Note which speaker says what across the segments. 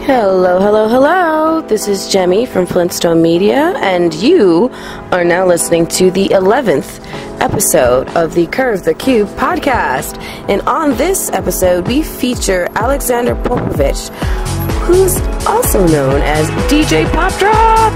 Speaker 1: Hello, hello, hello. This is Jemmy from Flintstone Media, and you are now listening to the 11th episode of the Curve the Cube podcast. And on this episode, we feature Alexander Popovics, who's also known as DJ Pop Drop.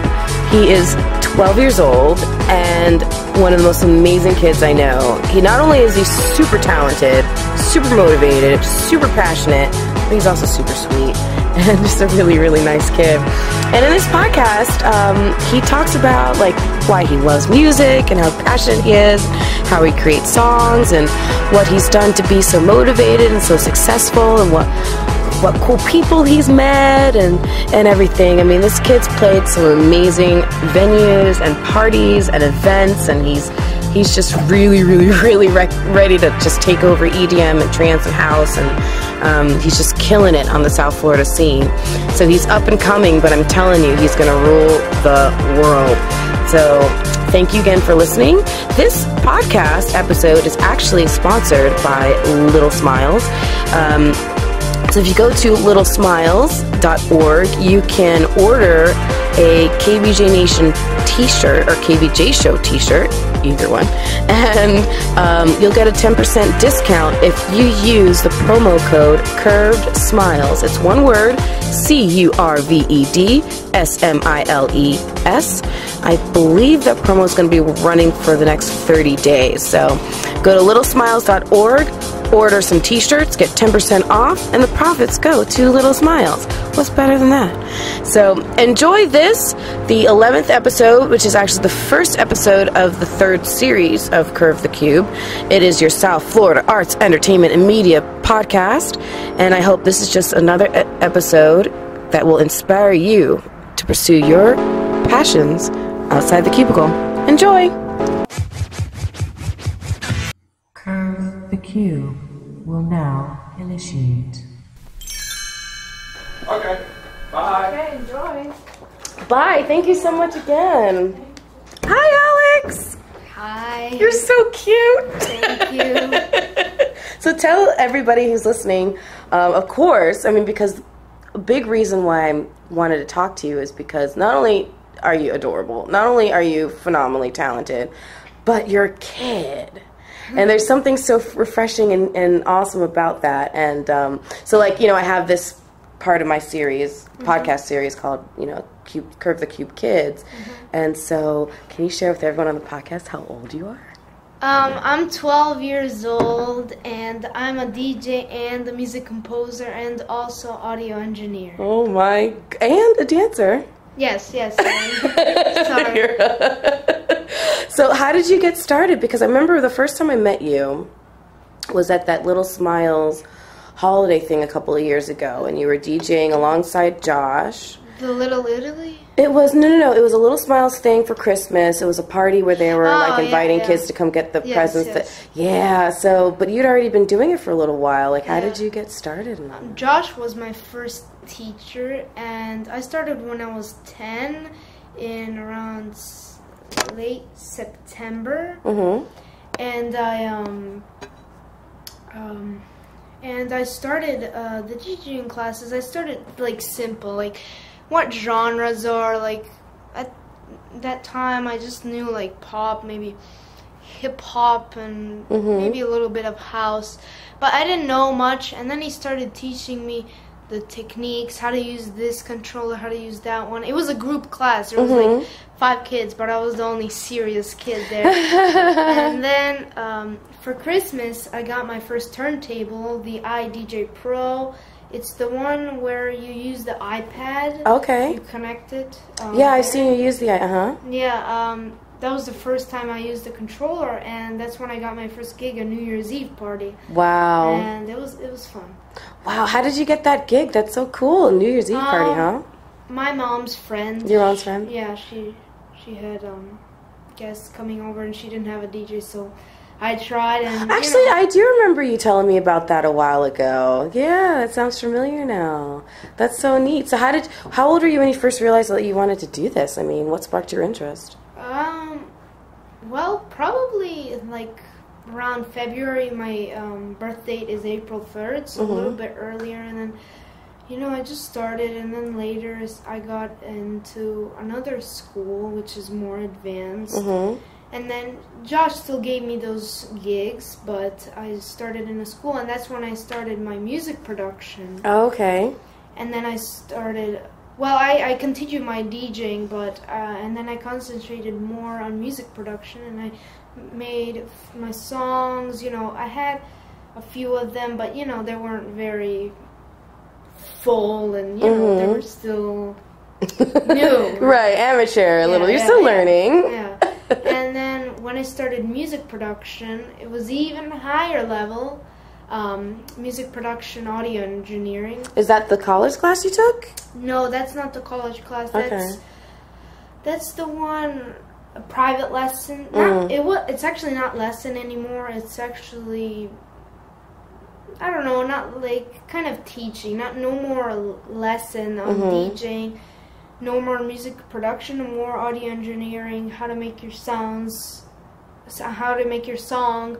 Speaker 1: He is 12 years old and one of the most amazing kids I know. He not only is he super talented, super motivated, super passionate, but he's also super sweet and just a really, really nice kid. And in this podcast, he talks about like why he loves music and how passionate he is, how he creates songs, and what he's done to be so motivated and so successful, and what cool people he's met, and everything. I mean, this kid's played some amazing venues and parties and events, and he's just really, really, really ready to just take over EDM and trance and house, and he's just killing it on the South Florida scene. So he's up and coming, but I'm telling you, he's gonna rule the world. So thank you again for listening. This podcast episode is actually sponsored by Little Smiles. So if you go to littlesmiles.org, you can order a KBJ Nation t-shirt or KBJ Show t-shirt, either one, and you'll get a 10% discount if you use the promo code Curved Smiles. It's one word, CURVED SMILES. I believe that promo is going to be running for the next 30 days. So go to littlesmiles.org, order some t-shirts, get 10% off, and the profits go to Little Smiles. What's better than that? So enjoy this, the 11th episode, which is actually the first episode of the third series of Curve the Cube. It is your South Florida arts, entertainment, and media podcast, and I hope this is just another episode that will inspire you to pursue your passions outside the cubicle. Enjoy! Curve the Cube will now initiate.
Speaker 2: Okay, bye.
Speaker 1: Okay, enjoy. Bye, thank you so much again. Hi, Alex.
Speaker 3: Hi.
Speaker 1: You're so cute.
Speaker 3: Thank you.
Speaker 1: So tell everybody who's listening, of course, I mean, because a big reason why I wanted to talk to you is because not only are you adorable, not only are you phenomenally talented, but you're a kid. And there's something so refreshing and awesome about that. And so, like, you know, I have this part of my series, podcast series called, you know, Curve the Cube Kids. And so, can you share with everyone on the podcast how old you are?
Speaker 3: I'm 12 years old, and I'm a DJ and a music composer and also audio engineer.
Speaker 1: Oh my, and a dancer.
Speaker 3: Yes. Sorry.
Speaker 1: So how did you get started? Because I remember the first time I met you was at that Little Smiles holiday thing a couple of years ago, and you were DJing alongside Josh.
Speaker 3: The Little Italy?
Speaker 1: It was, no, it was a Little Smiles thing for Christmas. It was a party where they were like inviting kids to come get the presents.
Speaker 3: Yes.
Speaker 1: So, but you'd already been doing it for a little while. Like, how did you get started in that?
Speaker 3: Josh was my first teacher, and I started when I was 10 in around late September. And I started the DJing classes. I started like simple, like what genres are, like at that time I just knew like pop, maybe hip hop, and maybe a little bit of house, but I didn't know much. And then he started teaching me the techniques, how to use this controller, how to use that one. It was a group class. There was like 5 kids, but I was the only serious kid there. And then for Christmas, I got my first turntable, the iDJ Pro. It's the one where you use the iPad.
Speaker 1: Okay.
Speaker 3: You connect it.
Speaker 1: Yeah, I've seen you use the
Speaker 3: Yeah, that was the first time I used the controller, and that's when I got my first gig, a New Year's Eve party.
Speaker 1: Wow.
Speaker 3: And it was fun.
Speaker 1: Wow, how did you get that gig? That's so cool. New Year's Eve party, huh?
Speaker 3: My mom's friend.
Speaker 1: Your mom's friend?
Speaker 3: Yeah, she had guests coming over, and she didn't have a DJ, so I tried. And
Speaker 1: actually, I do remember you telling me about that a while ago. Yeah, that sounds familiar now. That's so neat. So how old were you when you first realized that you wanted to do this? I mean, what sparked your interest?
Speaker 3: Well, probably like around February. My birth date is April 3rd, so a little bit earlier. And then, You know, I just started, and then later I got into another school, which is more advanced. And then Josh still gave me those gigs, but I started in a school, and that's when I started my music production.
Speaker 1: Oh, okay.
Speaker 3: And then I started, well, I continued my DJing, but, and then I concentrated more on music production, and I made my songs. You know, I had a few of them, but, you know, they weren't very full, and, you know, they were still new.
Speaker 1: Right, amateur a little. You're still learning.
Speaker 3: Yeah. And then when I started music production, it was even higher level. Music production, audio engineering.
Speaker 1: Is that the college class you took?
Speaker 3: No, that's not the college class.
Speaker 1: Okay.
Speaker 3: That's the one, a private lesson. It's actually not lesson anymore. It's actually, I don't know, not like kind of teaching. No more lesson on DJing. No more music production, more audio engineering, how to make your sounds, how to make your song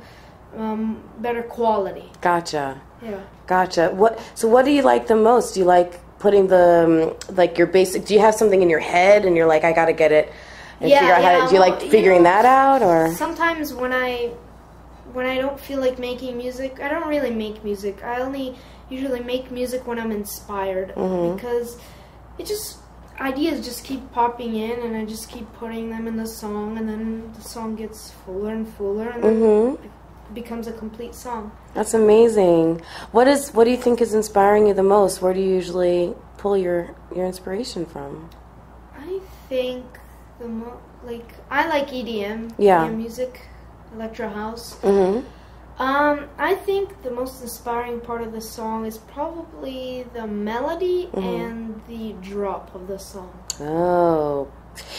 Speaker 3: better quality.
Speaker 1: Gotcha.
Speaker 3: Yeah.
Speaker 1: Gotcha. So what do you like the most? Do you like putting the, like your basic, do you have something in your head and you're like, I gotta get it and figure out how to, do you like figuring that out, or? Sometimes
Speaker 3: when I don't feel like making music, I don't really make music. I only usually make music when I'm inspired, because ideas just keep popping in, and I just keep putting them in the song, and then the song gets fuller and fuller, and then it becomes a complete song. That's amazing.
Speaker 1: What do you think is inspiring you the most? Where do you usually pull your inspiration from?
Speaker 3: I think I like EDM, EDM music, electro house. I think the most inspiring part of the song is probably the melody and the drop of the song. Oh.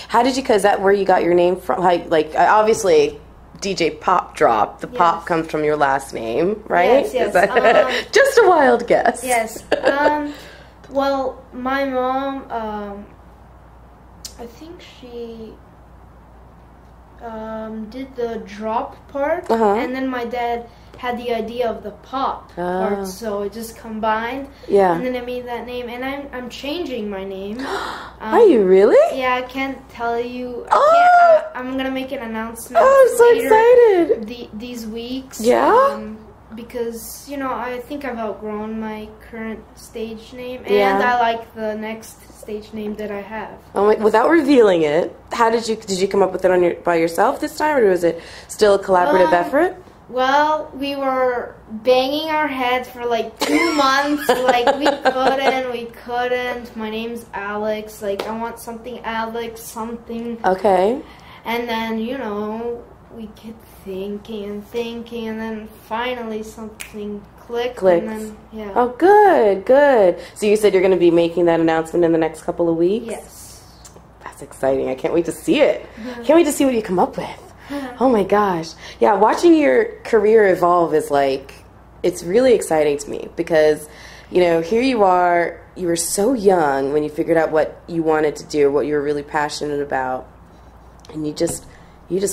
Speaker 1: How did you, because that where you got your name from? Like obviously DJ Pop Drop. The pop comes from your last name, right?
Speaker 3: Yes, yes.
Speaker 1: Is that just a wild guess?
Speaker 3: Yes. Well, my mom, I think she did the drop part, and then my dad had the idea of the pop part, so it just combined. Yeah. And then I made that name, and I'm changing my name.
Speaker 1: Are you really?
Speaker 3: Yeah, I can't tell you. I'm gonna make an announcement.
Speaker 1: Oh, I'm so excited.
Speaker 3: These weeks.
Speaker 1: Yeah.
Speaker 3: Because, you know, I think I've outgrown my current stage name, and I like the next stage name that I have.
Speaker 1: Oh my, without revealing it, how did you come up with it by yourself this time, or was it still a collaborative effort?
Speaker 3: Well, we were banging our heads for like 2 months. Like, we couldn't. My name's Alex. Like, I want something Alex, something. Okay. And then, you know, we kept thinking, and then finally something clicked. And then, yeah.
Speaker 1: Oh, good, good. So you said you're going to be making that announcement in the next couple of weeks?
Speaker 3: Yes.
Speaker 1: That's exciting. I can't wait to see it. Can't wait to see what you come up with. Oh my gosh. Yeah, watching your career evolve is like, it's really exciting to me because, you know, here you were so young when you figured out what you wanted to do, what you were really passionate about, and you just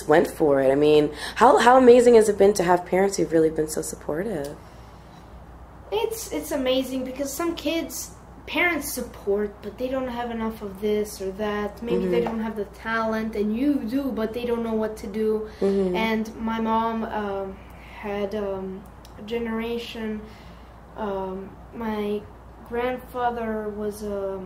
Speaker 1: went for it. I mean, how amazing has it been to have parents who've really been so supportive?
Speaker 3: It's amazing because some kids, parents support, but they don't have enough of this or that. Maybe they don't have the talent, and you do, but they don't know what to do. And my mom had a generation. My grandfather was a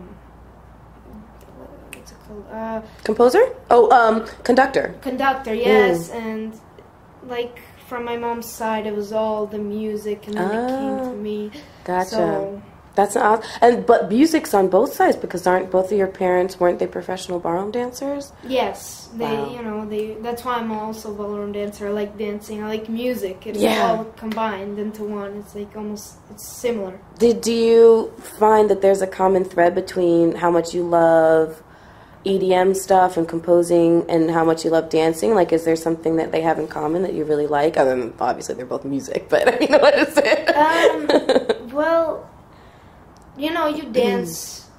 Speaker 3: what's it called?
Speaker 1: Composer? Oh, conductor.
Speaker 3: Conductor, yes, and like from my mom's side, it was all the music, and then it came to me.
Speaker 1: Gotcha.
Speaker 3: So,
Speaker 1: that's awesome. But music's on both sides because weren't both of your parents professional ballroom dancers?
Speaker 3: Yes, that's why I'm also a ballroom dancer. I like dancing. I like music. It's all combined into one. It's like it's similar.
Speaker 1: Do you find that there's a common thread between how much you love EDM stuff and composing and how much you love dancing? Like, is there something that they have in common that you really like? Other than obviously they're both music, but I mean, what is it?
Speaker 3: Well, you know, you dance.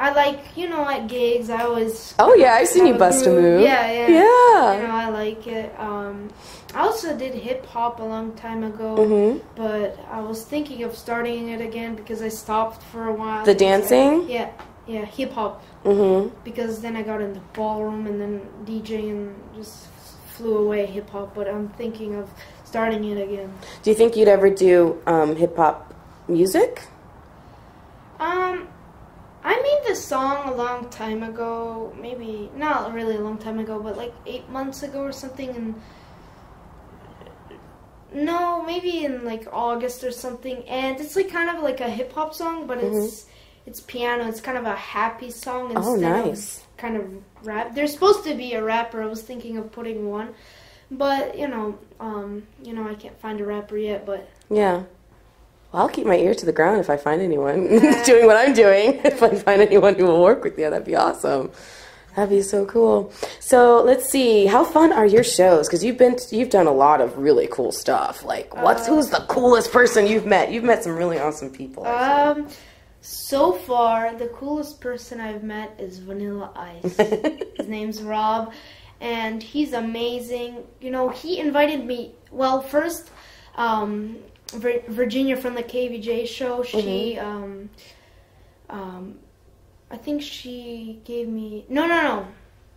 Speaker 3: I like, you know, at gigs, I always...
Speaker 1: Oh, yeah, I've seen you bust a move.
Speaker 3: Yeah, yeah.
Speaker 1: Yeah.
Speaker 3: You know, I like it. I also did hip-hop a long time ago, but I was thinking of starting it again because I stopped for a while.
Speaker 1: The dancing?
Speaker 3: Yeah, hip-hop. Because then I got into ballroom and then DJing just flew away hip-hop, but I'm thinking of starting it again.
Speaker 1: Do you think you'd ever do hip-hop music?
Speaker 3: I made this song a long time ago, maybe not really a long time ago, but like 8 months ago or something, and no, maybe in like August or something, and it's like kind of like a hip hop song, but it's piano. It's kind of a happy song instead of kind of rap. There's supposed to be a rapper. I was thinking of putting one, but you know, I can't find a rapper yet, but
Speaker 1: yeah. Well, I'll keep my ear to the ground if I find anyone doing what I'm doing. If I find anyone who will work with you, that'd be awesome. That'd be so cool. So let's see, how fun are your shows? Because you've done a lot of really cool stuff. Like, who's the coolest person you've met? You've met some really awesome people.
Speaker 3: So far, the coolest person I've met is Vanilla Ice. His name's Rob, and he's amazing. You know, he invited me. Well, first. Virginia from the KVJ show, she, I think she gave me, no,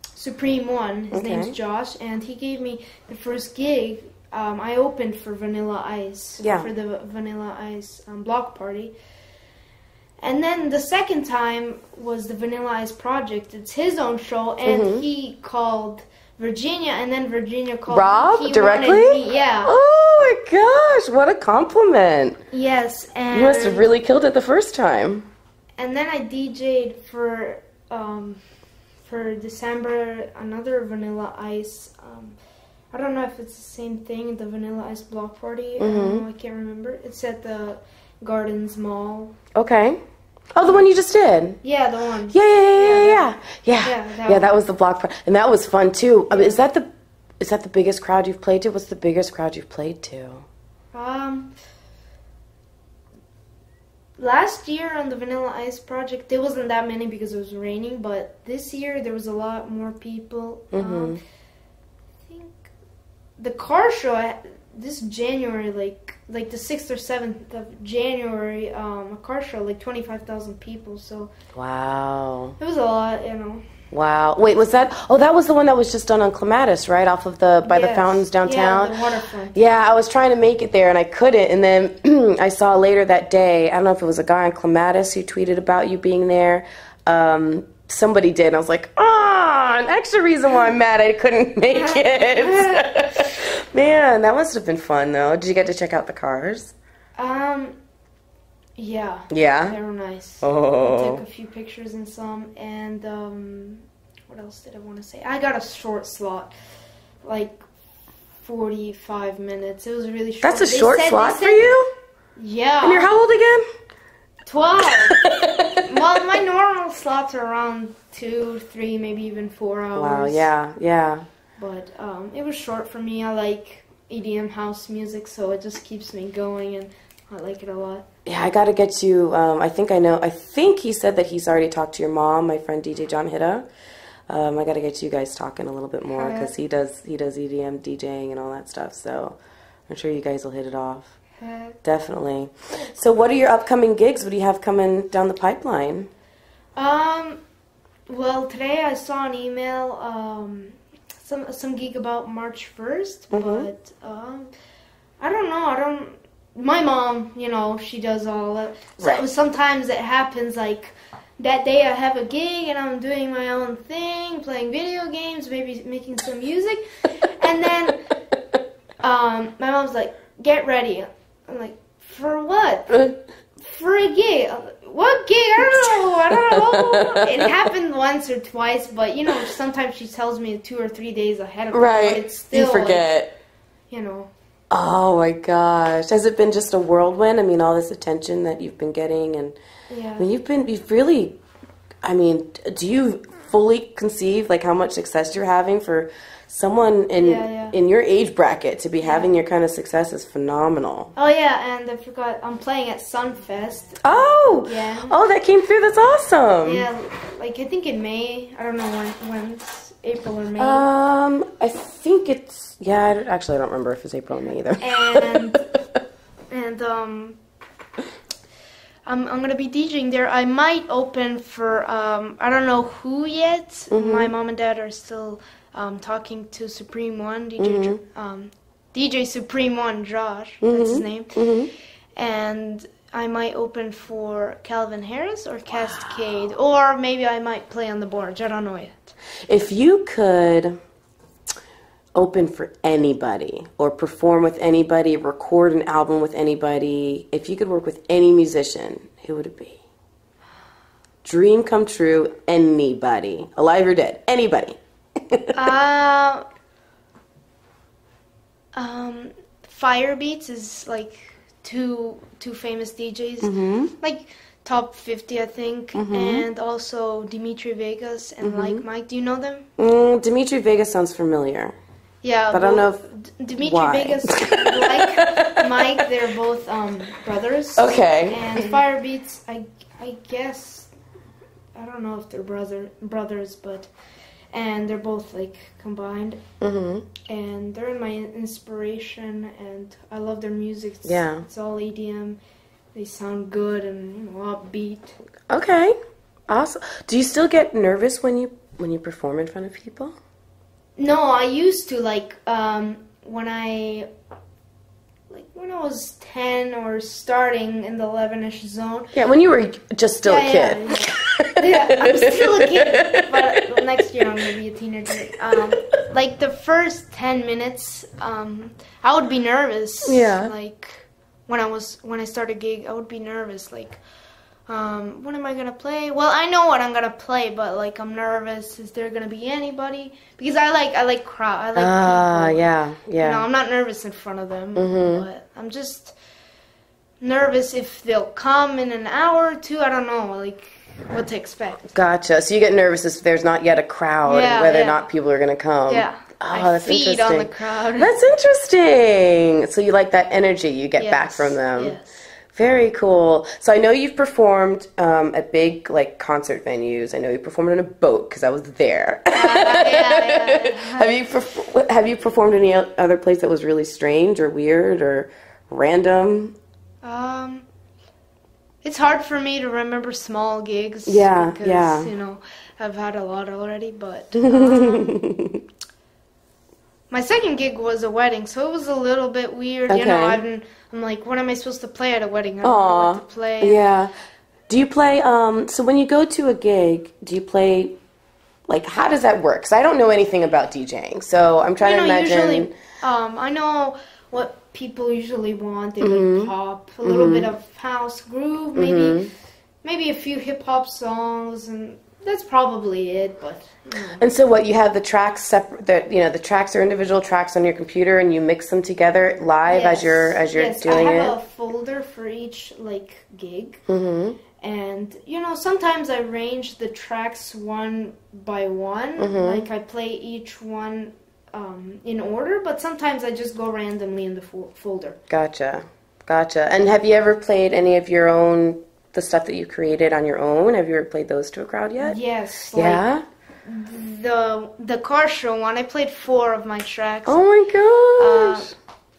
Speaker 3: Supreme1, his name's Josh, and he gave me the first gig. I opened for Vanilla Ice, for the Vanilla Ice block party. And then the second time was the Vanilla Ice Project. It's his own show, and he called Virginia, and then Virginia called
Speaker 1: Rob directly?
Speaker 3: Me, yeah.
Speaker 1: Oh my gosh, what a compliment.
Speaker 3: Yes, and
Speaker 1: you must have really killed it the first time.
Speaker 3: And then I DJ'd for December another Vanilla Ice. I don't know if it's the same thing, the Vanilla Ice block party. I don't know, I can't remember. It's at the Gardens Mall.
Speaker 1: Okay. Oh, the one you just did?
Speaker 3: Yeah, the one.
Speaker 1: Yeah, that was the block party. And that was fun, too. I mean, is that the biggest crowd you've played to? What's the biggest crowd you've played to?
Speaker 3: Last year on the Vanilla Ice Project, there wasn't that many because it was raining, but this year there was a lot more people. I think the car show this January, like the 6th or 7th of January, a car show, like 25,000 people, so...
Speaker 1: Wow.
Speaker 3: It was a lot, you know.
Speaker 1: Wow. Wait, was that... Oh, that was the one that was just done on Clematis, right? Off of the... By the fountains downtown?
Speaker 3: Yeah, the waterfront.
Speaker 1: Yeah, I was trying to make it there, and I couldn't, and then I saw later that day, I don't know if it was a guy on Clematis who tweeted about you being there. Somebody did, and I was like, an extra reason why I'm mad I couldn't make it. Man, that must have been fun, though. Did you get to check out the cars?
Speaker 3: Yeah.
Speaker 1: Yeah?
Speaker 3: They were nice.
Speaker 1: Oh.
Speaker 3: I took a few pictures and some, and, what else did I want to say? I got a short slot, like 45 minutes. It was really short.
Speaker 1: That's a short slot for you?
Speaker 3: Yeah.
Speaker 1: And you're how old again?
Speaker 3: 12. Well, my normal slots are around 2, 3, maybe even 4 hours.
Speaker 1: Wow, yeah.
Speaker 3: But it was short for me. I like EDM house music, so it just keeps me going, and I like it a lot.
Speaker 1: Yeah, I got to get you, I think he said that he's already talked to your mom, my friend DJ John Hitta. I got to get you guys talking a little bit more, because he does EDM DJing and all that stuff, so I'm sure you guys will hit it off. Definitely. So what are your upcoming gigs? What do you have coming down the pipeline?
Speaker 3: Well, today I saw an email, some gig about March 1st, but I don't know. My mom, you know, she does all that. So sometimes it happens like that day I have a gig and I'm doing my own thing, playing video games, maybe making some music, and then my mom's like, "Get ready." I'm like, "For what?" "For a gig." "What gig?" I don't know. It happened once or twice, but you know, sometimes she tells me 2 or 3 days ahead of time.
Speaker 1: Right.
Speaker 3: But it's still,
Speaker 1: you forget.
Speaker 3: Like, you know.
Speaker 1: Oh my gosh. Has it been just a whirlwind? I mean, all this attention that you've been getting, and
Speaker 3: yeah.
Speaker 1: I mean, you've really, I mean, do you fully conceive like how much success you're having for someone in your age bracket to be having your kind of success is phenomenal.
Speaker 3: Oh yeah, and I forgot, I'm playing at Sunfest.
Speaker 1: Oh!
Speaker 3: Yeah.
Speaker 1: Oh, that came through. That's awesome.
Speaker 3: Yeah, like I think in May. I don't know when it's April or May.
Speaker 1: I think it's, actually I don't remember if it's April or May either.
Speaker 3: And I'm gonna be DJing there. I might open for I don't know who yet.
Speaker 1: Mm-hmm.
Speaker 3: My mom and dad are still talking to Supreme1, DJ Supreme1, Josh. That's his name.
Speaker 1: Mm-hmm.
Speaker 3: And I might open for Calvin Harris or Cascade, or maybe I might play on the boards. I don't know yet.
Speaker 1: If you could open for anybody or perform with anybody, record an album with anybody, if you could work with any musician, who would it be? Dream come true, anybody. Alive or dead, anybody.
Speaker 3: Firebeats is like two famous DJs, like top 50 I think, and also Dimitri Vegas and Like Mike. Do you know them?
Speaker 1: Dimitri Vegas sounds familiar.
Speaker 3: Yeah,
Speaker 1: but I don't know if
Speaker 3: Dimitri Vegas, like Mike, they're both brothers.
Speaker 1: Okay.
Speaker 3: And Firebeats, I guess, I don't know if they're brothers, but, and they're both like combined. And they're my inspiration, and I love their music. It's all EDM. They sound good and upbeat. Okay, awesome. Do you still get nervous when you perform in front of people? No, I used to, like when I was 10 or starting in the 11ish zone.
Speaker 1: Yeah, when you were just still a kid.
Speaker 3: Yeah, I'm still a kid, but next year I'm gonna be a teenager. Like the first 10 minutes, I would be nervous.
Speaker 1: Yeah.
Speaker 3: Like when I start a gig, I would be nervous. Like, what am I gonna play? Well, I know what I'm gonna play, but like I'm nervous. Is there gonna be anybody? Because I like crowd. I like people.
Speaker 1: Yeah.
Speaker 3: You know, I'm not nervous in front of them, but I'm just nervous if they'll come in an hour or two. I don't know, like what to expect.
Speaker 1: Gotcha. So you get nervous if there's not yet a crowd, and whether or not people are gonna come.
Speaker 3: Yeah.
Speaker 1: Oh, that's
Speaker 3: feed
Speaker 1: interesting.
Speaker 3: on the crowd.
Speaker 1: That's interesting. So you like that energy you get back from them.
Speaker 3: Yes.
Speaker 1: Very cool. So I know you've performed at big like concert venues. I know you performed on a boat because I was there. Have you performed any other place that was really strange or weird or random?
Speaker 3: It's hard for me to remember small gigs.
Speaker 1: Yeah,
Speaker 3: because, you know, I've had a lot already, but my second gig was a wedding, so it was a little bit weird. You know, I'm like, what am I supposed to play at a wedding? I don't know what to play.
Speaker 1: Yeah. Do you play, so when you go to a gig, do you play, like, how does that work? Because I don't know anything about DJing, so I'm trying to imagine. Usually,
Speaker 3: I know what people usually want. They like pop, a little bit of house groove, maybe a few hip-hop songs, and that's probably it, but...
Speaker 1: And so what, you have the tracks separate, the tracks are individual tracks on your computer and you mix them together live as you're doing it?
Speaker 3: I have a folder for each, like, gig. And, you know, sometimes I arrange the tracks one by one. Like, I play each one in order, but sometimes I just go randomly in the folder. Gotcha.
Speaker 1: And have you ever played any of your own... the stuff that you created on your own? Have you ever played those to a crowd yet?
Speaker 3: Yes.
Speaker 1: Yeah?
Speaker 3: The car show one, I played 4 of my tracks.
Speaker 1: Oh my gosh.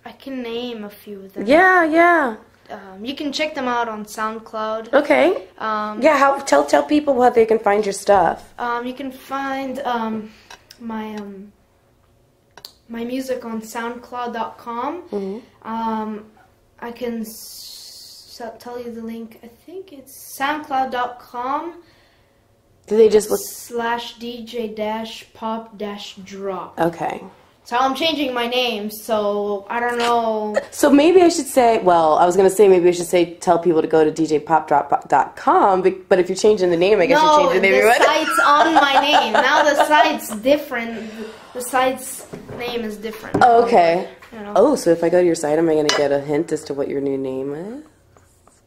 Speaker 3: I can name a few of them.
Speaker 1: Yeah.
Speaker 3: You can check them out on SoundCloud.
Speaker 1: Okay. Tell people how they can find your stuff.
Speaker 3: You can find my music on SoundCloud.com. I can tell you the link. I think it's SoundCloud.com.
Speaker 1: Do they just look
Speaker 3: /DJ-pop-drop.
Speaker 1: Okay.
Speaker 3: So I'm changing my name, so I don't know.
Speaker 1: So maybe I should say, well, I was going to say maybe I should say tell people to go to djpopdrop.com, but if you're changing the name, I guess you change the name.
Speaker 3: No, the site's on my name. Now the site's different. The site's name is different.
Speaker 1: Oh, okay.
Speaker 3: You know.
Speaker 1: Oh, so if I go to your site, am I going to get a hint as to what your new name is?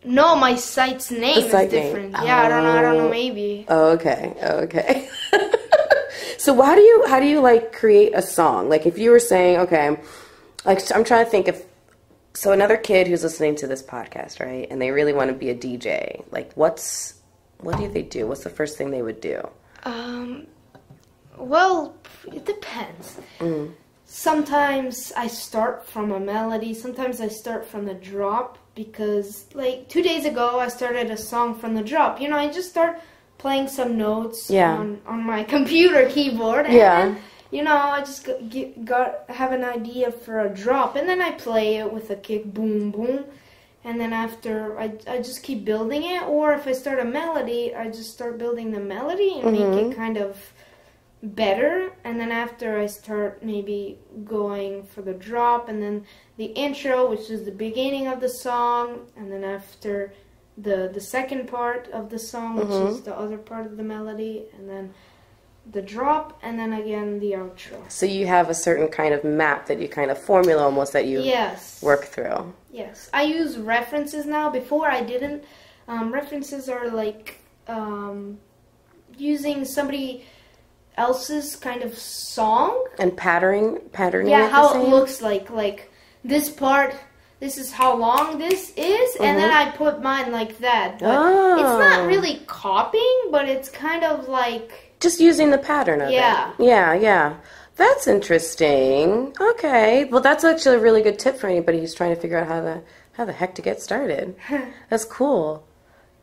Speaker 3: No, my site's name is different. Yeah, I don't know, maybe.
Speaker 1: Oh, okay. So how do you like create a song? Like if you were saying, okay, like I'm trying to think of, so another kid who's listening to this podcast, right? And they really want to be a DJ. Like what do they do? What's the first thing they would do?
Speaker 3: Well, it depends.
Speaker 1: Mm.
Speaker 3: Sometimes I start from a melody. Sometimes I start from the drop because, like, 2 days ago I started a song from the drop. You know, I just start playing some notes on my computer keyboard. And then, you know, I just have an idea for a drop. And then I play it with a kick, boom, boom. And then after, I just keep building it. Or if I start a melody, I just start building the melody and make it kind of better. And then after, I start maybe going for the drop. And then the intro, which is the beginning of the song. And then after, the second part of the song, which is the other part of the melody. And then the drop, and then again the outro.
Speaker 1: So you have a certain kind of map that you kind of formula almost that you work through.
Speaker 3: Yes. I use references now. Before I didn't. References are like using somebody else's kind of song. And patterning
Speaker 1: yeah,
Speaker 3: how it looks like this part, this is how long this is, and then I put mine like that. But it's not really copying, but it's kind of like...
Speaker 1: Just using the pattern of it. Yeah. That's interesting. Okay. Well, that's actually a really good tip for anybody who's trying to figure out how the heck to get started. That's cool.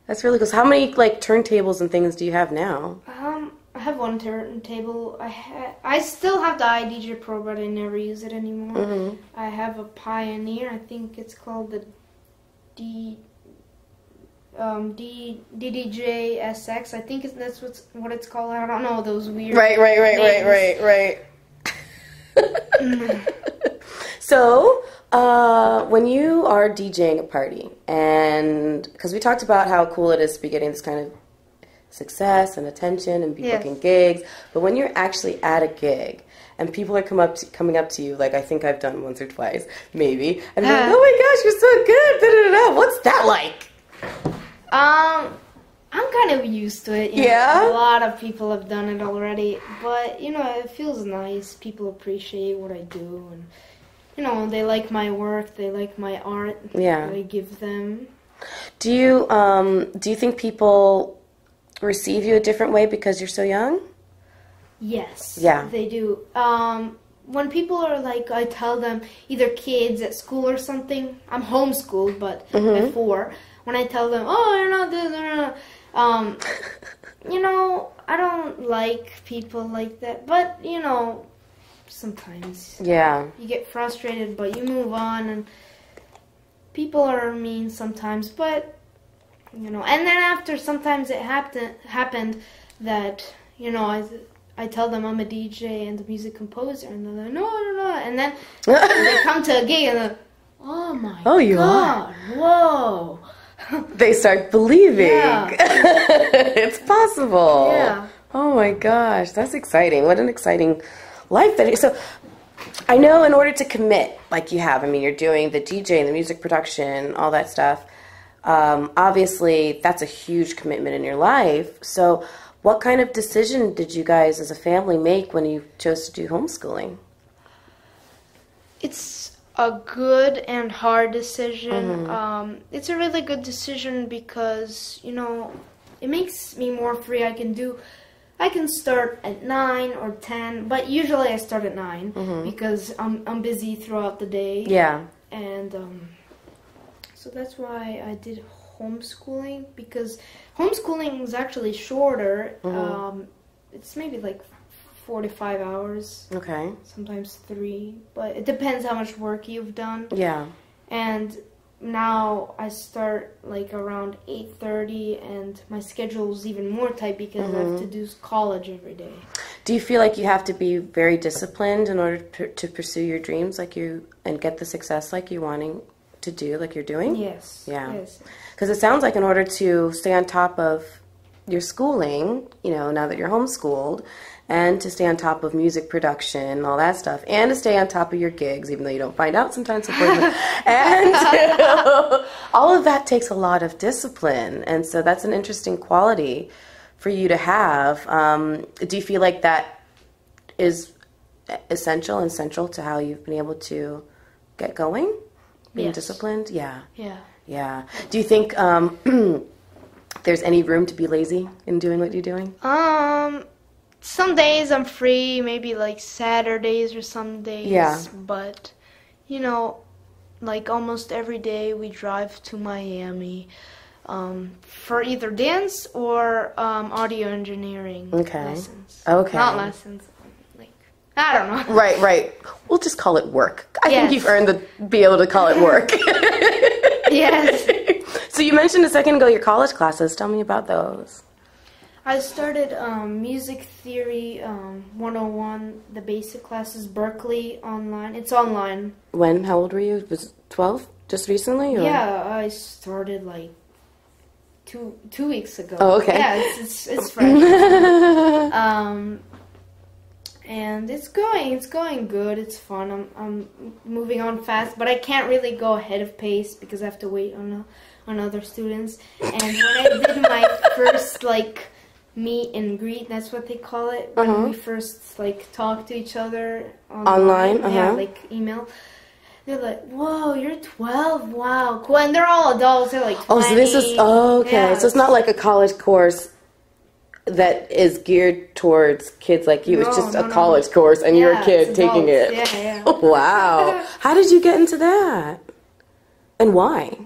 Speaker 1: That's really cool. So how many, like, turntables and things do you have now?
Speaker 3: I have one turntable. I still have the iDJ Pro, but I never use it anymore. I have a Pioneer. I think it's called the DDJ SX. I think that's what it's called. I don't know those weird
Speaker 1: Right. So, when you are DJing a party, and because we talked about how cool it is to be getting this kind of success and attention and be booking gigs, but when you're actually at a gig and people are coming up to you, like I think I've done once or twice, maybe, and they're like, oh my gosh, you're so good, da-da-da-da. What's that like?
Speaker 3: I'm kind of used to it. You know, a lot of people have done it already, but you know, it feels nice. People appreciate what I do, and you know, they like my work. They like my art. That I give them.
Speaker 1: Do you think people receive you a different way because you're so young?
Speaker 3: Yes.
Speaker 1: Yeah.
Speaker 3: They do. When people are like, I tell them, either kids at school or something. I'm homeschooled, but before. When I tell them, oh, you're not this, you're not, you know, I don't like people like that. But, you know, sometimes you get frustrated, but you move on. And people are mean sometimes, but, you know. And then after, sometimes it happened that, you know, I tell them I'm a DJ and a music composer. And they're like, no. And then they come to a gig and they're like, oh, my God.
Speaker 1: You are?
Speaker 3: Whoa.
Speaker 1: They start believing it's possible.
Speaker 3: Yeah.
Speaker 1: Oh my gosh, that's exciting. What an exciting life that is. So I know in order to commit like you have, I mean, you're doing the DJ, the music production, all that stuff. Obviously, that's a huge commitment in your life. So what kind of decision did you guys as a family make when you chose to do homeschooling?
Speaker 3: It's a good and hard decision. It's a really good decision because, you know, it makes me more free. I can start at 9 or 10, but usually I start at 9 because I'm busy throughout the day.
Speaker 1: Yeah.
Speaker 3: And so that's why I did homeschooling, because homeschooling is actually shorter. It's maybe like 4 to 5 hours.
Speaker 1: Okay.
Speaker 3: Sometimes 3, but it depends how much work you've done.
Speaker 1: Yeah.
Speaker 3: And now I start like around 8:30, and my schedule is even more tight because I have to do college every day.
Speaker 1: Do you feel like you have to be very disciplined in order to pursue your dreams and get the success like you're wanting to do, like you're doing?
Speaker 3: Yes.
Speaker 1: Yeah.
Speaker 3: Yes.
Speaker 1: Because it sounds like in order to stay on top of your schooling, you know, now that you're homeschooled, and to stay on top of music production and all that stuff, and to stay on top of your gigs, even though you don't find out sometimes, and you know, all of that takes a lot of discipline, and so that's an interesting quality for you to have. Do you feel like that is essential and central to how you've been able to get going? Being disciplined? Yeah.
Speaker 3: Yeah.
Speaker 1: Yeah. Do you think there's any room to be lazy in doing what you're doing?
Speaker 3: Some days I'm free, maybe like Saturdays or some days.
Speaker 1: Yeah.
Speaker 3: But, you know, like almost every day we drive to Miami for either dance or audio engineering lessons.
Speaker 1: Okay.
Speaker 3: Not lessons. Like, I don't know.
Speaker 1: Right. We'll just call it work. I think you've earned the be able to call it work.
Speaker 3: Yes.
Speaker 1: So you mentioned a second ago your college classes. Tell me about those.
Speaker 3: I started Music Theory 101, the basic classes, Berkeley online. It's online.
Speaker 1: When? How old were you? Was it 12? Just recently? Or?
Speaker 3: Yeah, I started like two weeks ago.
Speaker 1: Oh, okay.
Speaker 3: Yeah, it's fresh. And it's going good. It's fun. I'm moving on fast, but I can't really go ahead of pace because I have to wait on other students. And when I did my first like meet and greet, that's what they call it, when we first like talk to each other online. Yeah, like email. They're like, "Whoa, you're 12! Wow, cool!" And they're all adults. They're like 20.
Speaker 1: Oh, so this is okay. Yeah. So it's not like a college course that is geared towards kids like you. It's just a college course, and you're a kid taking it.
Speaker 3: Yeah.
Speaker 1: Wow. How did you get into that? And why?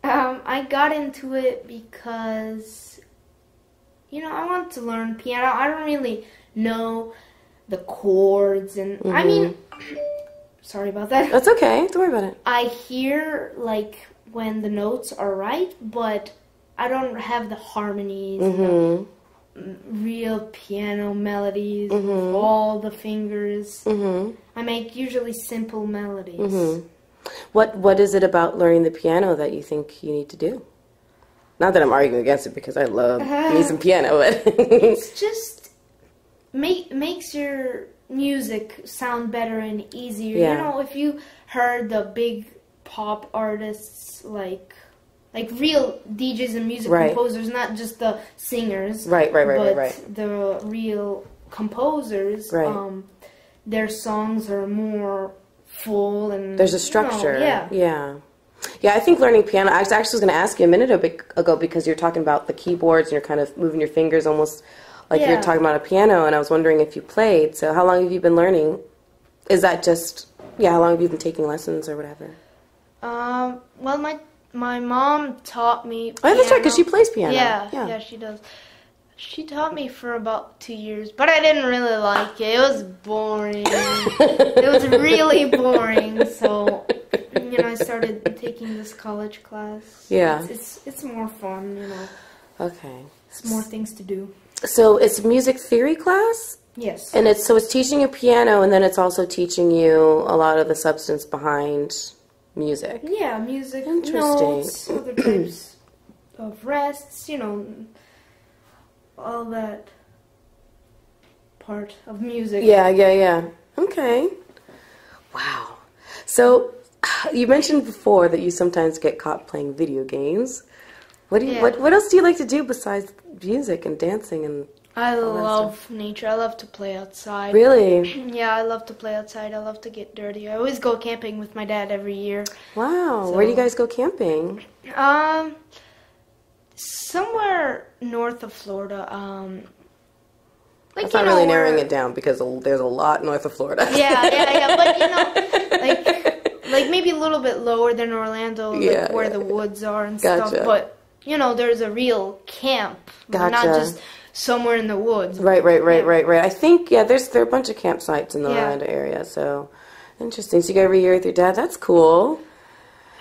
Speaker 3: I got into it because, you know, I wanted to learn piano. I don't really know the chords, and I mean, sorry about that.
Speaker 1: That's okay. Don't worry about it.
Speaker 3: I hear like when the notes are right, but I don't have the harmonies, the real piano melodies, all the fingers. I make usually simple melodies.
Speaker 1: What is it about learning the piano that you think you need to do? Not that I'm arguing against it, because I love me some piano, but
Speaker 3: it's just makes your music sound better and easier.
Speaker 1: Yeah.
Speaker 3: You know, if you heard the big pop artists like real DJs and music composers, not just the singers, but the real composers, their songs are more full and
Speaker 1: there's a structure.
Speaker 3: You know,
Speaker 1: Yeah, I think learning piano, I actually was going to ask you a minute ago, because you're talking about the keyboards and you're kind of moving your fingers almost like you're talking about a piano, and I was wondering if you played. So how long have you been learning? Is that just, how long have you been taking lessons or whatever?
Speaker 3: Well, my mom taught me piano.
Speaker 1: Oh, that's right, because she plays piano.
Speaker 3: Yeah, she does. She taught me for about 2 years, but I didn't really like it. It was boring. It was really boring, so, you know, I started taking this college class.
Speaker 1: Yeah.
Speaker 3: It's more fun, you know.
Speaker 1: Okay.
Speaker 3: It's more things to do.
Speaker 1: So it's a music theory class?
Speaker 3: Yes.
Speaker 1: And it's teaching you piano, and then it's also teaching you a lot of the substance behind music.
Speaker 3: Yeah, music,
Speaker 1: Interesting.
Speaker 3: notes, other types of rests, you know, all that part of music.
Speaker 1: Yeah. Okay. Wow. So you mentioned before that you sometimes get caught playing video games. What else do you like to do besides music and dancing and
Speaker 3: I love nature. I love to play outside.
Speaker 1: Really?
Speaker 3: Yeah, I love to play outside. I love to get dirty. I always go camping with my dad every year.
Speaker 1: Wow. So, where do you guys go camping?
Speaker 3: Somewhere north of Florida.
Speaker 1: That's not really narrowing it down, because there's a lot north of Florida.
Speaker 3: Yeah. But, you know, like maybe a little bit lower than Orlando, where the woods are and stuff. But, you know, there's a real camp. Not just somewhere in the woods. Right.
Speaker 1: I think, there are a bunch of campsites in the Orlando area, so interesting. So you go every year with your dad? That's cool.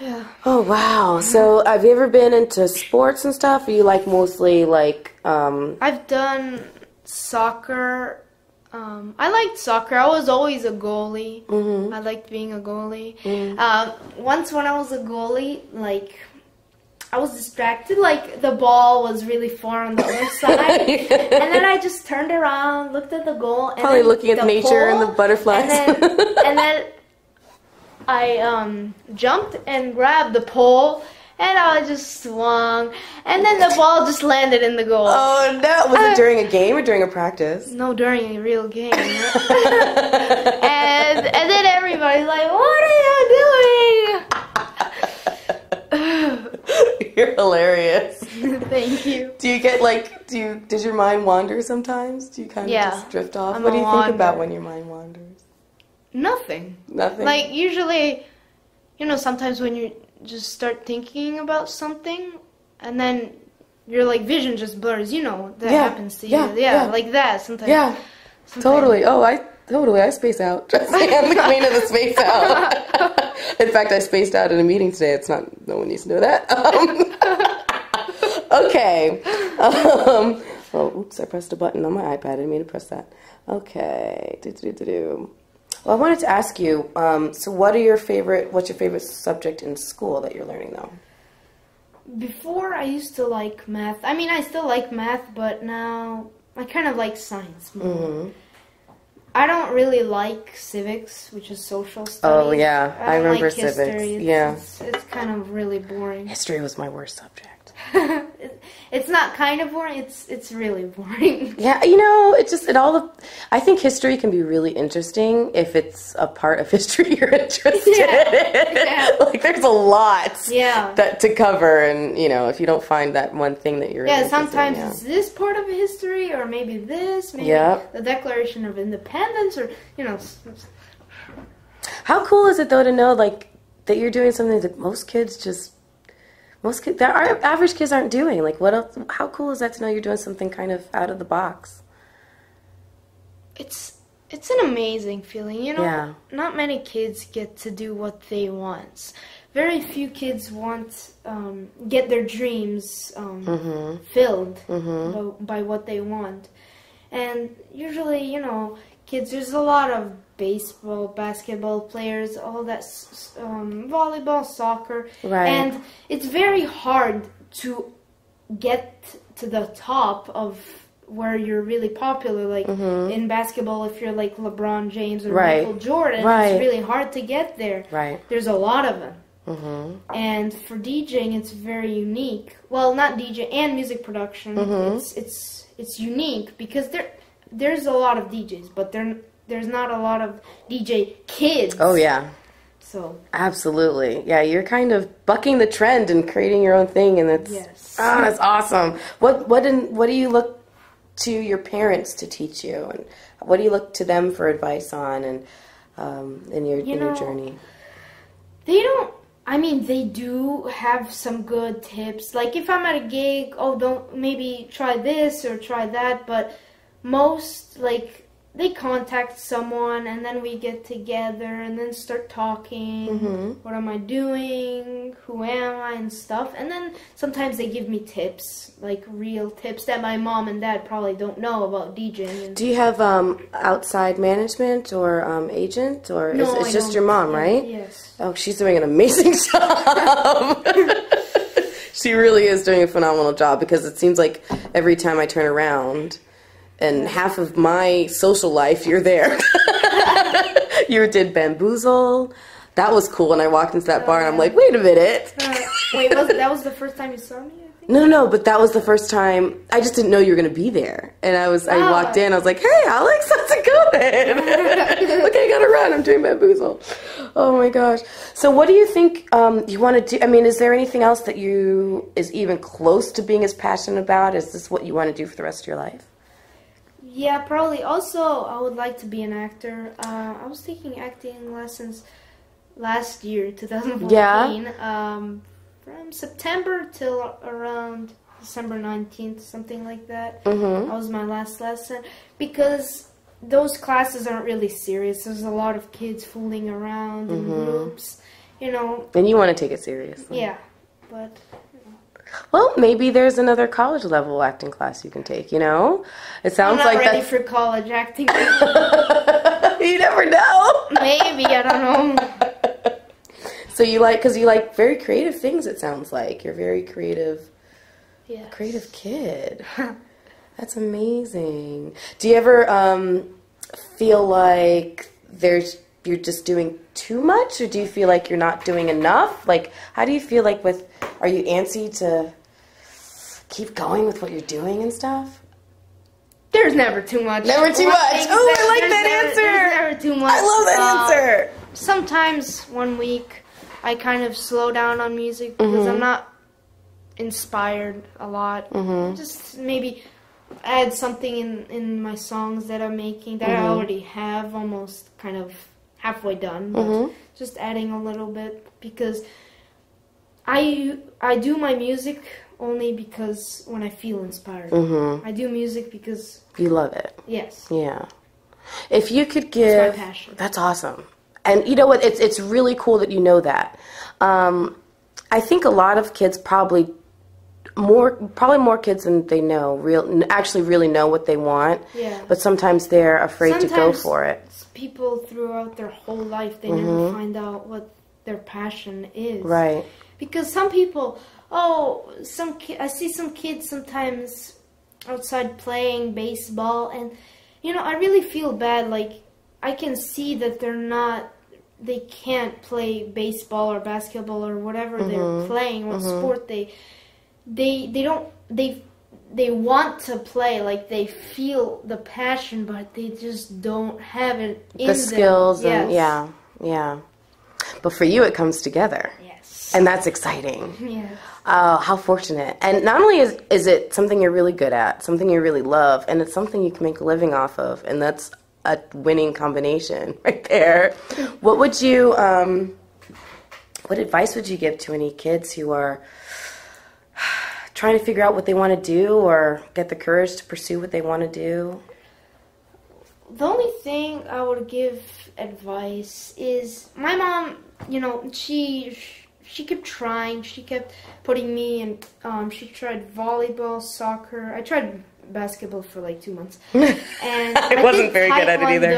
Speaker 3: Yeah.
Speaker 1: Oh, wow. So have you ever been into sports and stuff? Or you like mostly like...
Speaker 3: I've done soccer. I liked soccer. I was always a goalie. I liked being a goalie. Once when I was a goalie, like... I was distracted, like the ball was really far on the other side, and then I just turned around, looked at the goal, and
Speaker 1: probably looking at nature and the butterflies,
Speaker 3: and then I jumped and grabbed the pole, and I just swung, and then the ball just landed in the goal.
Speaker 1: Oh no! Was it during a game or during a practice?
Speaker 3: No, during a real game. and then everybody's like, "What are you doing?"
Speaker 1: You're hilarious.
Speaker 3: Thank you.
Speaker 1: Do you get does your mind wander sometimes? Do you kind of just drift off? What do you think about when your mind wanders?
Speaker 3: Nothing.
Speaker 1: Nothing?
Speaker 3: Like, usually, sometimes when you just start thinking about something, and then your, vision just blurs, that happens to you. Yeah, like that sometimes. Yeah,
Speaker 1: totally. Oh, I space out. Trust me, I'm the queen of the space out. In fact, I spaced out in a meeting today. No one needs to know that. Okay. Oops, I pressed a button on my iPad. I didn't mean to press that. Okay. Well, I wanted to ask you, so what's your favorite subject in school that you're learning though?
Speaker 3: Before, I used to like math. I mean, I still like math, but now I kind of like science more.
Speaker 1: Mm-hmm.
Speaker 3: I don't really like civics, which is social studies.
Speaker 1: Oh, yeah. I remember
Speaker 3: like
Speaker 1: civics.
Speaker 3: History. It's kind of really boring.
Speaker 1: History was my worst subject.
Speaker 3: It's not kind of boring. It's really boring.
Speaker 1: Yeah, I think history can be really interesting if it's a part of history you're interested in. Yeah. There's a lot to cover, and if you don't find that one thing that you're really
Speaker 3: sometimes it's this part of history, or maybe the Declaration of Independence, or
Speaker 1: How cool is it though to know that you're doing something that our average kids aren't doing. What else? How cool is that to know you're doing something kind of out of the box?
Speaker 3: It's an amazing feeling,
Speaker 1: Yeah.
Speaker 3: Not many kids get to do what they want. Very few kids get their dreams filled by what they want. And usually, kids, there's a lot of baseball, basketball players, all that, volleyball, soccer.
Speaker 1: Right.
Speaker 3: And it's very hard to get to the top of where you're really popular. In basketball, if you're like LeBron James or Michael Jordan, it's really hard to get there.
Speaker 1: Right.
Speaker 3: There's a lot of them. Mm-hmm. And for DJing, it's very unique. Well, not DJ and music production. Mm-hmm. It's unique because there's a lot of DJs, but there's not a lot of DJ kids.
Speaker 1: Oh yeah.
Speaker 3: So
Speaker 1: absolutely, yeah. You're kind of bucking the trend and creating your own thing, and that's awesome. What do you look to your parents to teach you, and what do you look to them for advice on, and in your journey?
Speaker 3: They don't. I mean, they do have some good tips. Like if I'm at a gig, don't maybe try this or try that, but most they contact someone, and then we get together and then start talking. Mm-hmm. What am I doing? Who am I? And stuff. And then sometimes they give me tips, real tips that my mom and dad probably don't know about DJing.
Speaker 1: Do you have outside management or agent, or
Speaker 3: no,
Speaker 1: it's just your mom, right?
Speaker 3: Yes.
Speaker 1: Oh, she's doing an amazing job. She really is doing a phenomenal job, because it seems like every time I turn around, and half of my social life, you're there. You did Bamboozle. That was cool. When I walked into that bar, and I'm like, wait a minute.
Speaker 3: That was the first time you saw me, I think?
Speaker 1: No, but that was the first time. I just didn't know you were going to be there. And I walked in, I was like, hey, Alex, how's it going? Okay, I got to run. I'm doing Bamboozle. Oh, my gosh. So what do you think you want to do? I mean, is there anything else that is even close to being as passionate about? Is this what you want to do for the rest of your life?
Speaker 3: Yeah, probably. Also, I would like to be an actor. I was taking acting lessons last year, 2014. Yeah. From September till around December 19th, something like that. Mm-hmm. That was my last lesson. Because those classes aren't really serious. There's a lot of kids fooling around in groups,
Speaker 1: And you want to take it seriously.
Speaker 3: Yeah, but...
Speaker 1: Well, maybe there's another college level acting class you can take, It sounds
Speaker 3: I'm not ready
Speaker 1: that's...
Speaker 3: for college acting.
Speaker 1: You never know.
Speaker 3: Maybe, I don't know.
Speaker 1: So because you like very creative things, it sounds like. You're very creative.
Speaker 3: Yes.
Speaker 1: Creative kid. That's amazing. Do you ever feel like there's you're just doing too much, or do you feel like you're not doing enough? Like, how do you feel like are you antsy to keep going with what you're doing and stuff?
Speaker 3: There's never too much.
Speaker 1: Never too much. Oh, I like that answer.
Speaker 3: There's never too much.
Speaker 1: I love that answer.
Speaker 3: Sometimes one week I kind of slow down on music because I'm not inspired a lot. Just maybe add something in my songs that I'm making that I already have almost kind of halfway done. But just adding a little bit because I do my music only because when I feel inspired. I do music because
Speaker 1: you love it.
Speaker 3: Yes.
Speaker 1: Yeah. If you could give,
Speaker 3: it's my passion.
Speaker 1: That's awesome. And you know what? It's really cool that you know that. I think a lot of kids probably more kids than they know actually really know what they want. Yeah. But sometimes they're afraid to go for it.
Speaker 3: People throughout their whole life they never find out what their passion is.
Speaker 1: Right.
Speaker 3: Because some people, I see some kids sometimes outside playing baseball, and you know I really feel bad. Like I can see that they can't play baseball or basketball or whatever they're playing, what sport they want to play, like they feel the passion, but they just don't have it in
Speaker 1: the skills.
Speaker 3: Them.
Speaker 1: And yeah. But for you, it comes together.
Speaker 3: Yes.
Speaker 1: And that's exciting.
Speaker 3: Yes.
Speaker 1: How fortunate. And not only is it something you're really good at, something you really love, and it's something you can make a living off of, and that's a winning combination right there. What would you, what advice would you give to any kids who are trying to figure out what they want to do or get the courage to pursue what they want to do?
Speaker 3: The only thing I would give advice is my mom, you know, she kept trying. She kept putting me in, she tried volleyball, soccer. I tried basketball for like 2 months. And I wasn't very good at it either.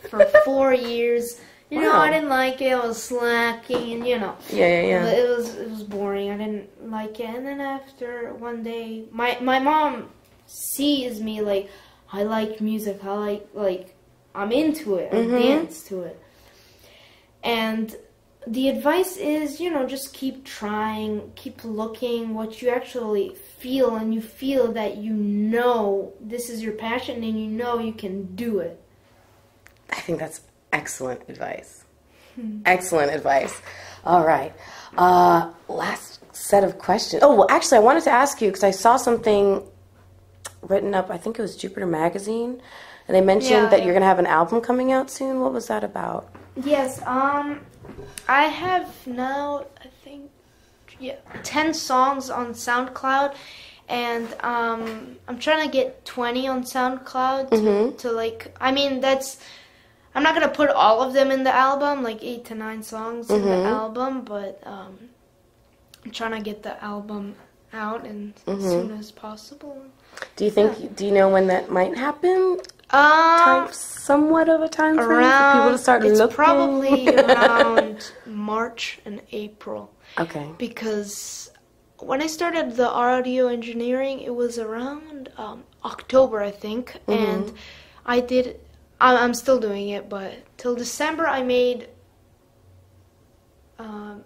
Speaker 3: For 4 years. You know, I didn't like it. I was slacking, and you know. Yeah. It was boring. I didn't like it. And then after one day, my mom sees me like, I like music. I like I'm into it. I dance to it. And the advice is, you know, just keep trying, keep looking what you actually feel, and you feel that you know this is your passion and you know you can do it.
Speaker 1: I think that's excellent advice. Excellent advice. All right. Last set of questions. Oh, well, actually, I wanted to ask you because I saw something written up, I think it was Jupiter Magazine, and they mentioned that you're going to have an album coming out soon. What was that about?
Speaker 3: Yes, I have now, I think, 10 songs on SoundCloud, and I'm trying to get 20 on SoundCloud to like, I mean, I'm not going to put all of them in the album, like 8 to 9 songs in the album, but I'm trying to get the album out and as soon as possible.
Speaker 1: Do you know when that might happen? Somewhat of a time frame for people to start looking?
Speaker 3: It's probably around March and April. Okay. Because when I started the audio engineering, it was around October, I think, and I'm still doing it, but till December I made,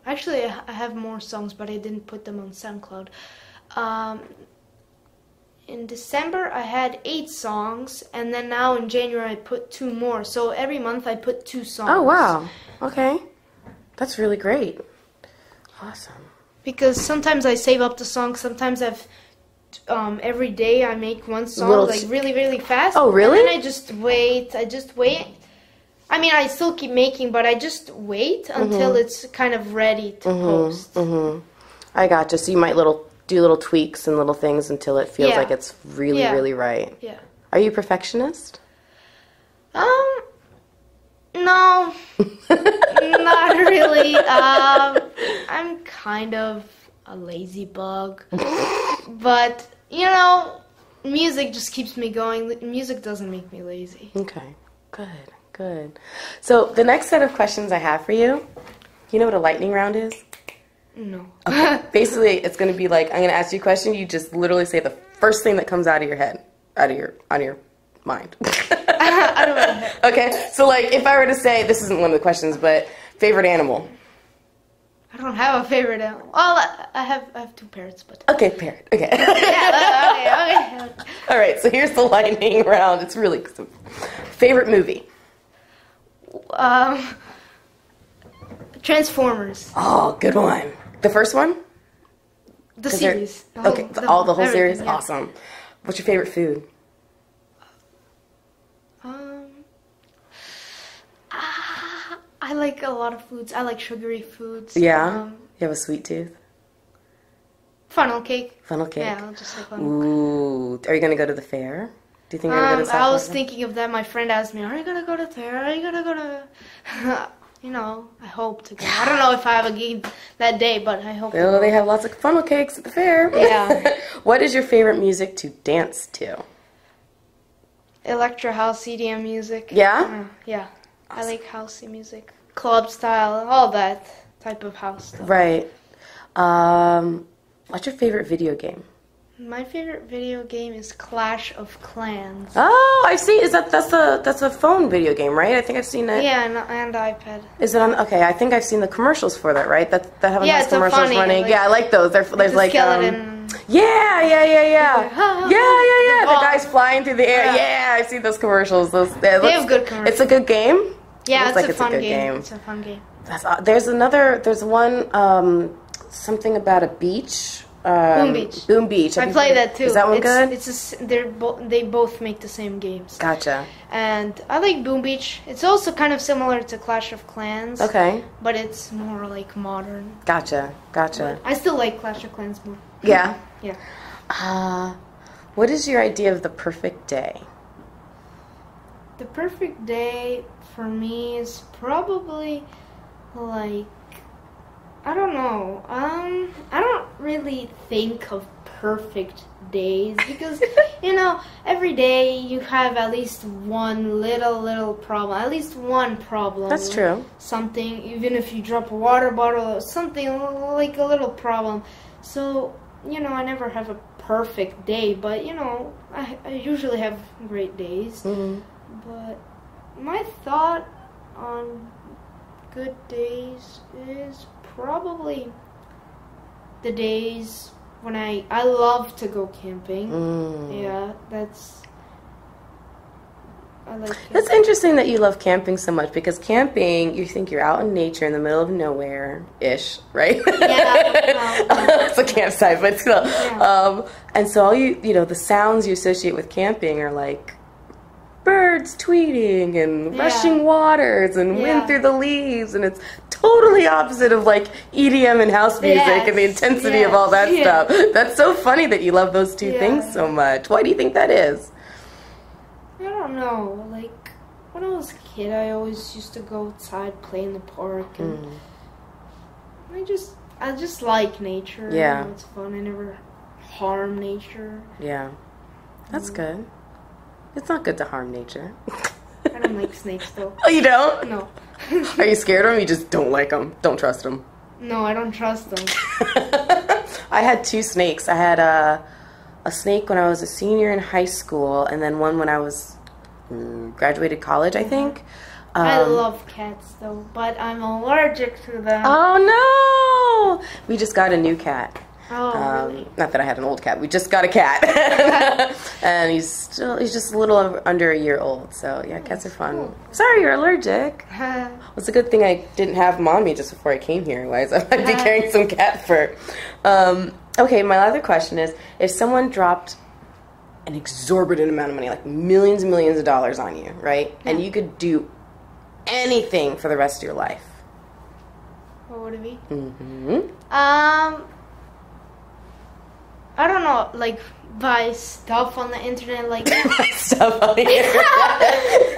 Speaker 3: actually I have more songs, but I didn't put them on SoundCloud. In December I had 8 songs, and then now in January I put 2 more. So every month I put 2 songs.
Speaker 1: Oh, wow. Okay. That's really great. Awesome.
Speaker 3: Because sometimes I save up the songs, sometimes every day I make one song like really, really fast.
Speaker 1: Oh, really?
Speaker 3: And then I just wait. I mean, I still keep making, but I just wait until it's kind of ready to post.
Speaker 1: I gotcha. So you might do little tweaks and little things until it feels like it's really, really right. Yeah. Are you a perfectionist?
Speaker 3: No. Not really. I'm kind of a lazy bug. But, you know, music just keeps me going. Music doesn't make me lazy.
Speaker 1: Okay. Good. So the next set of questions I have for you, you know what a lightning round is?
Speaker 3: No.
Speaker 1: Okay. Basically, it's going to be like, I'm going to ask you a question. You just literally say the first thing that comes out of your head, out of your mind.
Speaker 3: I don't know.
Speaker 1: Okay, so like if I were to say, this isn't one of the questions, but favorite animal.
Speaker 3: I don't have a favorite animal. Well, I have 2 parrots, but.
Speaker 1: Okay, parrot. Okay.
Speaker 3: Yeah, okay.
Speaker 1: All right, so here's the lightning round. It's really simple. Favorite movie.
Speaker 3: Transformers.
Speaker 1: Oh, good one. The first one?
Speaker 3: The series.
Speaker 1: The whole series?
Speaker 3: Yeah.
Speaker 1: Awesome. What's your favorite food?
Speaker 3: I like a lot of foods. I like sugary foods.
Speaker 1: Yeah? You have a sweet tooth?
Speaker 3: Funnel cake.
Speaker 1: Funnel cake?
Speaker 3: Yeah, I'll just like funnel cake.
Speaker 1: Ooh. Are you going to go to the fair? Do you think you're going to go to South
Speaker 3: I was
Speaker 1: Africa?
Speaker 3: thinking of that. My friend asked me, are you going to go to the fair? Are you going to go to... You know, I hope to go. I don't know if I have a gig that day, but I hope.
Speaker 1: Oh, they have lots of funnel cakes at the fair.
Speaker 3: Yeah.
Speaker 1: What is your favorite music to dance to?
Speaker 3: Electro house, EDM music.
Speaker 1: Yeah?
Speaker 3: Yeah. Awesome. I like housey music. Club style, all that type of house stuff.
Speaker 1: Right. What's your favorite video game?
Speaker 3: My favorite video game is Clash of Clans.
Speaker 1: Oh, I've seen. That's a phone video game, right? I think I've seen it.
Speaker 3: Yeah, and iPad.
Speaker 1: Is it on? Okay, I think I've seen the commercials for that, right? That have
Speaker 3: yeah,
Speaker 1: nice commercials
Speaker 3: funny,
Speaker 1: running.
Speaker 3: like,
Speaker 1: yeah, I like those. There's like
Speaker 3: skeleton.
Speaker 1: Yeah.
Speaker 3: The
Speaker 1: The guy's flying through the air. Yeah, I've seen those commercials. They
Speaker 3: have good commercials.
Speaker 1: It's a good game.
Speaker 3: Yeah,
Speaker 1: it's
Speaker 3: a fun game. It's a fun game.
Speaker 1: There's one something about a beach.
Speaker 3: Boom Beach.
Speaker 1: Boom Beach.
Speaker 3: I play that too.
Speaker 1: Is that one good?
Speaker 3: They both make the same games.
Speaker 1: Gotcha.
Speaker 3: And I like Boom Beach. It's also kind of similar to Clash of Clans.
Speaker 1: Okay.
Speaker 3: But it's more like modern.
Speaker 1: Gotcha.
Speaker 3: But I still like Clash of Clans more.
Speaker 1: Yeah.
Speaker 3: Yeah.
Speaker 1: What is your idea of the perfect day?
Speaker 3: The perfect day for me is probably like, I don't know. I don't really think of perfect days because, you know, every day you have at least one little problem. At least one problem.
Speaker 1: That's true.
Speaker 3: Something, even if you drop a water bottle or something, like a little problem. So, you know, I never have a perfect day, but, you know, I usually have great days.
Speaker 1: Mm-hmm.
Speaker 3: But my thought on good days is probably the days when I love to go camping. Yeah, I like camping.
Speaker 1: That's interesting that you love camping so much because camping, you think you're out in nature in the middle of nowhere-ish, right?
Speaker 3: Yeah.
Speaker 1: It's a campsite, but still.
Speaker 3: Yeah.
Speaker 1: And so all the sounds you associate with camping are like birds tweeting and rushing waters and wind through the leaves, and it's totally opposite of like EDM and house music and the intensity of all that stuff. That's so funny that you love those two things so much. Why do you think that is?
Speaker 3: I don't know. Like when I was a kid, I always used to go outside, play in the park, and I just like nature.
Speaker 1: Yeah,
Speaker 3: you know, it's fun. I never harm nature.
Speaker 1: Yeah, that's good. It's not good to harm nature.
Speaker 3: I don't like snakes, though.
Speaker 1: Oh, you don't?
Speaker 3: No.
Speaker 1: Are you scared of them? You just don't like them? Don't trust them?
Speaker 3: No, I don't trust them.
Speaker 1: I had 2 snakes. I had a snake when I was a senior in high school, and then one when I was graduated college, I think.
Speaker 3: I love cats, though, but I'm allergic to them.
Speaker 1: Oh, no! We just got a new cat.
Speaker 3: Oh, really?
Speaker 1: Not that I had an old cat. We just got a cat. And he's just a little under a year old. So, yeah, cats are fun.
Speaker 3: Cool.
Speaker 1: Sorry, you're allergic. It's a good thing I didn't have him on me just before I came here. Otherwise, I might be carrying some cat fur. Okay, my other question is, if someone dropped an exorbitant amount of money, like millions and millions of dollars on you, right? Yeah. And you could do anything for the rest of your life.
Speaker 3: What would it be?
Speaker 1: Mm-hmm.
Speaker 3: I don't know, like buy stuff on the internet, like
Speaker 1: buy stuff on the internet,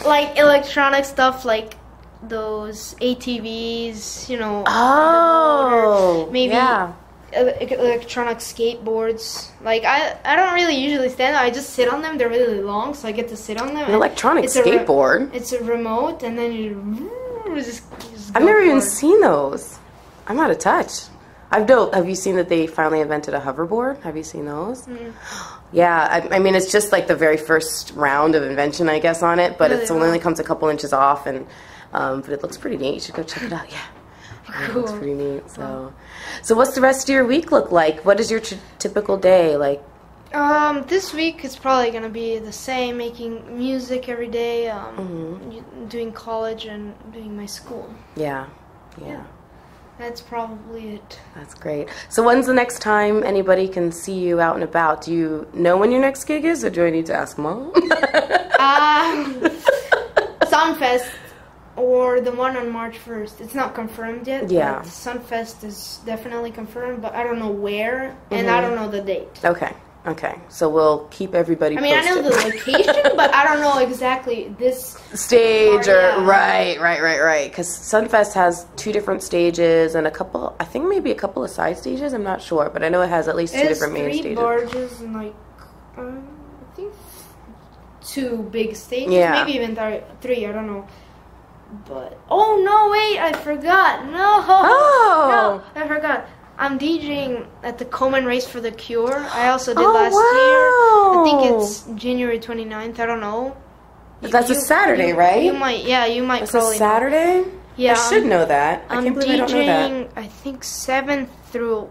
Speaker 3: like electronic stuff, like those ATVs, you know.
Speaker 1: Oh,
Speaker 3: maybe electronic skateboards. Like I don't really usually stand up. I just sit on them. They're really long, so I get to sit on them.
Speaker 1: An electronic skateboard.
Speaker 3: It's a remote, and then you just
Speaker 1: I've never even seen those. I'm out of touch. Have you seen that they finally invented a hoverboard? Have you seen those? Mm. Yeah, I mean, it's just like the very first round of invention, I guess, on it, but it only comes a couple inches off, and but it looks pretty neat. You should go check it out. Yeah, cool. It looks pretty neat. So what's the rest of your week look like? What is your typical day like?
Speaker 3: This week is probably gonna be the same, making music every day, doing college and doing my school. Yeah. That's probably it. That's
Speaker 1: great. So when's the next time anybody can see you out and about? Do you know when your next gig is, or do I need to ask Mom?
Speaker 3: Sunfest, or the one on March 1st. It's not confirmed yet.
Speaker 1: Yeah.
Speaker 3: Sunfest is definitely confirmed, but I don't know where, and I don't know the date.
Speaker 1: Okay, so we'll keep everybody posted.
Speaker 3: I know the location, but I don't know exactly this
Speaker 1: stage right. Because Sunfest has 2 different stages and I think maybe a couple of side stages. I'm not sure, but I know it has at least 2 different main stages.
Speaker 3: 3 barges and I think 2 big stages, maybe even 3. I don't know. But no, wait, I forgot. No, I forgot. I'm DJing at the Coleman Race for the Cure. I also did last year. I think it's January 29th. I don't know.
Speaker 1: That's a Saturday, right?
Speaker 3: You might
Speaker 1: That's
Speaker 3: probably
Speaker 1: a Saturday?
Speaker 3: know. Yeah.
Speaker 1: I should know that. I can't believe I don't know that.
Speaker 3: I'm DJing, I think 7th through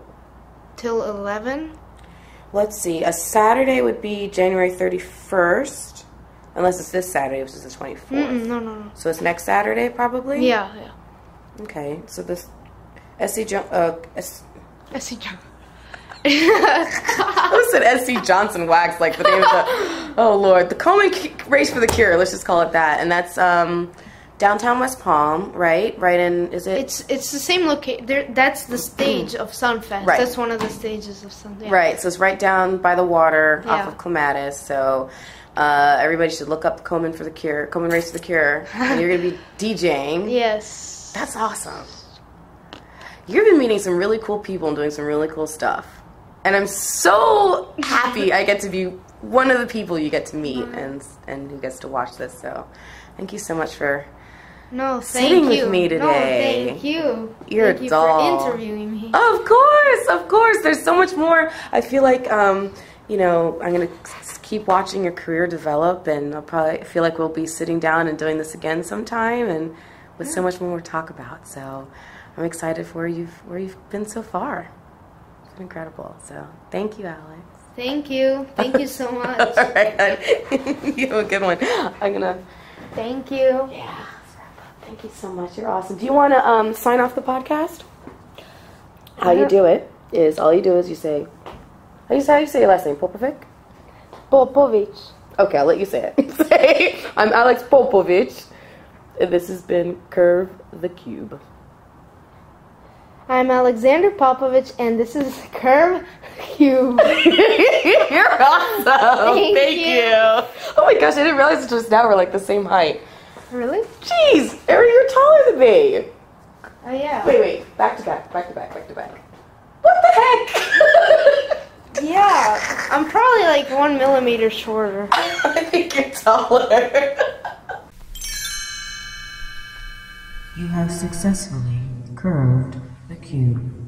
Speaker 3: till 11.
Speaker 1: Let's see. A Saturday would be January 31st. Unless it's this Saturday, which is the 24th.
Speaker 3: No.
Speaker 1: So it's next Saturday, probably?
Speaker 3: Yeah.
Speaker 1: Okay. So this... SC Johnson. I said SC Johnson Wax, like the name of the... Oh, Lord. The Coleman Race for the Cure. Let's just call it that. And that's downtown West Palm, right? Right in... Is it...
Speaker 3: It's the same location. That's the stage of Sunfest.
Speaker 1: Right.
Speaker 3: That's one of the stages of Sunfest. Yeah.
Speaker 1: Right. So it's right down by the water off of Clematis. So everybody should look up Coleman Race for the Cure. And you're going to be DJing.
Speaker 3: Yes.
Speaker 1: That's awesome. You've been meeting some really cool people and doing some really cool stuff. And I'm so happy I get to be one of the people you get to meet and who gets to watch this. So thank you so much for sitting with me today.
Speaker 3: No, thank you.
Speaker 1: You're
Speaker 3: a doll. Thank you for interviewing me.
Speaker 1: Of course. There's so much more. I feel like, I'm going to keep watching your career develop, and I feel like we'll be sitting down and doing this again sometime, and with so much more to talk about. So I'm excited for where you've been so far. It's been incredible. So thank you, Alex.
Speaker 3: Thank you. Thank you so much.
Speaker 1: All right, you have a good one.
Speaker 3: Thank you.
Speaker 1: Yeah. Thank you so much. You're awesome. Do you want to sign off the podcast? How you do it is all you do is you say. How you say your last name?
Speaker 3: Popovics.
Speaker 1: Okay, I'll let you say it. I'm Alex Popovics, and this has been Curve the Cube.
Speaker 3: I'm Alexander Popovich, and this is Curve Cube.
Speaker 1: You're awesome. Thank you. Oh my gosh, I didn't realize until just now we're like the same height.
Speaker 3: Really?
Speaker 1: Jeez, Erin, you're taller than me.
Speaker 3: Oh yeah.
Speaker 1: Wait. Back to back. What the heck?
Speaker 3: Yeah, I'm probably like 1 millimeter shorter.
Speaker 1: I think you're taller. You have successfully curved the cube.